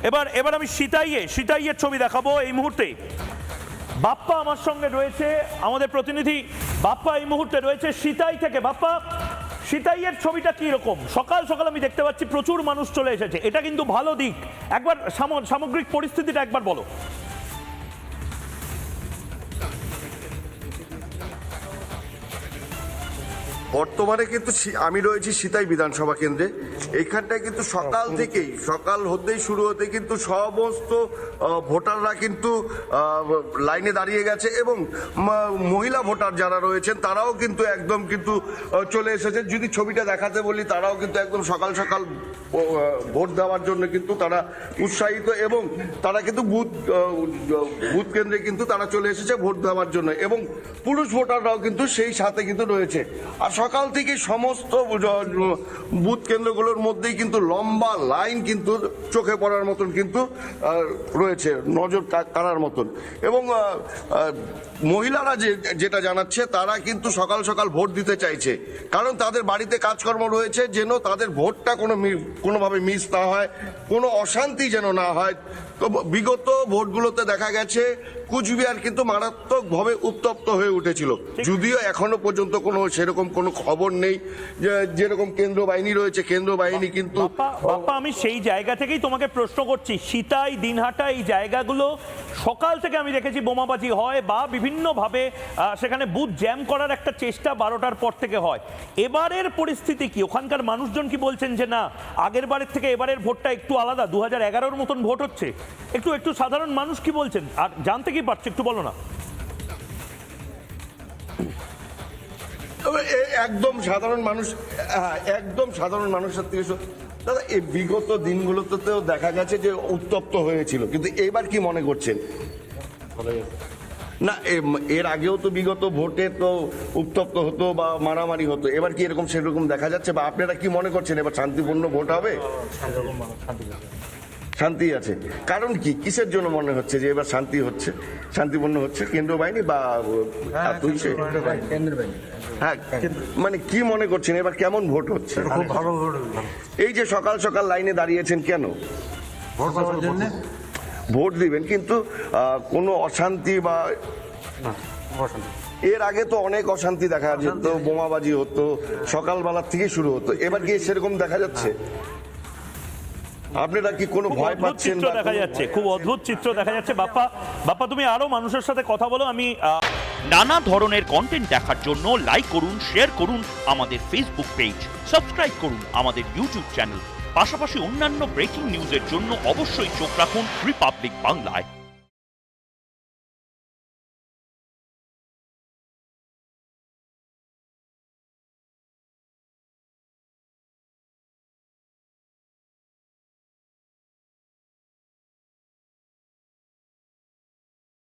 এবার এবার আমি সিতাইয়ের ছবি দেখাবো এই মুহূর্তে। বাপ্পা আমার সঙ্গে রয়েছে, আমাদের প্রতিনিধি বাপ্পা এই মুহূর্তে রয়েছে সিতাই থেকে। বাপ্পা, সিতাইয়ের ছবিটা কি রকম? সকাল সকাল আমি দেখতে পাচ্ছি প্রচুর মানুষ চলে এসেছে, এটা কিন্তু ভালো দিক। একবার সামগ্রিক পরিস্থিতিটা একবার বলো। বর্তমানে কিন্তু আমি রয়েছি সিতাই বিধানসভা কেন্দ্রে। এইখানটায় কিন্তু সকাল হতেই শুরু হতে কিন্তু সমস্ত ভোটাররা কিন্তু লাইনে দাঁড়িয়ে গেছে এবং মহিলা ভোটার যারা রয়েছেন তারাও কিন্তু একদম কিন্তু চলে এসেছে। যদি ছবিটা দেখাতে বলি, তারাও কিন্তু একদম সকাল সকাল ভোট দেওয়ার জন্য কিন্তু তারা উৎসাহিত এবং তারা কিন্তু বুথ কেন্দ্রে কিন্তু তারা চলে এসেছে ভোট দেওয়ার জন্য এবং পুরুষ ভোটাররাও কিন্তু সেই সাথে কিন্তু রয়েছে। আর সকাল থেকে সমস্ত বুথ কেন্দ্রগুলোর মধ্যেই কিন্তু লম্বা লাইন কিন্তু চোখে পড়ার মতন কিন্তু রয়েছে, নজর কাড়ার মতন। এবং মহিলারা যেটা জানাচ্ছে, তারা কিন্তু সকাল সকাল ভোট দিতে চাইছে, কারণ তাদের বাড়িতে কাজকর্ম রয়েছে, যেন তাদের ভোটটা কোনোভাবে মিস না হয়, কোনো অশান্তি যেন না হয়। তো বিগত ভোটগুলোতে দেখা গেছে কুচবিহার কিন্তু মারাত্মকভাবে উত্তপ্ত হয়ে উঠেছিল, যদিও এখনো পর্যন্ত কোনো সেরকম কোনো খবর নেই। যেরকম কেন্দ্র বাহিনী রয়েছে, কেন্দ্র বাহিনী কিন্তু বাপ্পা, আমি সেই জায়গা থেকেই তোমাকে প্রশ্ন করছি। সিতাই, দিনহাটা, এই জায়গাগুলো সকাল থেকে আমি দেখেছি বোমাবাজি হয় বা বিভিন্নভাবে সেখানে বুথ জ্যাম করার একটা চেষ্টা 12টার পর থেকে হয়। এবারের পরিস্থিতি কি? ওখানকার মানুষজন কি বলছেন যে না, আগের বারের থেকে এবারের ভোটটা একটু আলাদা, 2011-র মতন ভোট হচ্ছে? একটু সাধারণ মানুষ কি বলছেন আর জানতে কি পারছে, একটু বলো না। একদম সাধারণ মানুষের থেকে দাদা, এই বিগত দিনগুলোতেও দেখা গেছে যে উত্তপ্ত হয়েছিল, কিন্তু এবার কি মনে করছেন? না, এর আগেও তো বিগত ভোটে তো উত্তপ্ত হতো বা মারামারি হতো, এবার কি এরকম সেরকম দেখা যাচ্ছে? বা আপনারা কি মনে করছেন এবার শান্তিপূর্ণ ভোট হবে? শান্তি আছে। কারণ কি, কিসের জন্য মনে হচ্ছে যে এবার শান্তিপূর্ণ হচ্ছে? কেন্দ্র বাহিনী বা হ্যাঁ, মানে কি মনে করছেন এবার কেমন ভোট হচ্ছে? খুব ভালো ভোট। এই যে সকাল সকাল লাইনে দাঁড়িয়েছেন কেন? ভোট দিবেন, কিন্তু কোনো অশান্তি বা এর আগে তো অনেক অশান্তি দেখা যেত, বোমাবাজি হতো, সকালবেলার থেকে শুরু হতো, এবার কি সেরকম দেখা যাচ্ছে? আপনারা কি কোনো ভয় পাচ্ছেন? দেখা যাচ্ছে, খুব অদ্ভুত চিত্র দেখা যাচ্ছে। বাপ্পা, তুমি আরো মানুষের সাথে কথা বলো। আমি নানা ধরনের কন্টেন্ট দেখার জন্য লাইক করুন, শেয়ার করুন আমাদের ফেসবুক পেজ, সাবস্ক্রাইব করুন আমাদের ইউটিউব চ্যানেল। পাশাপাশি অন্যান্য ব্রেকিং নিউজের জন্য অবশ্যই চোখ রাখুন রিপাবলিক বাংলায়।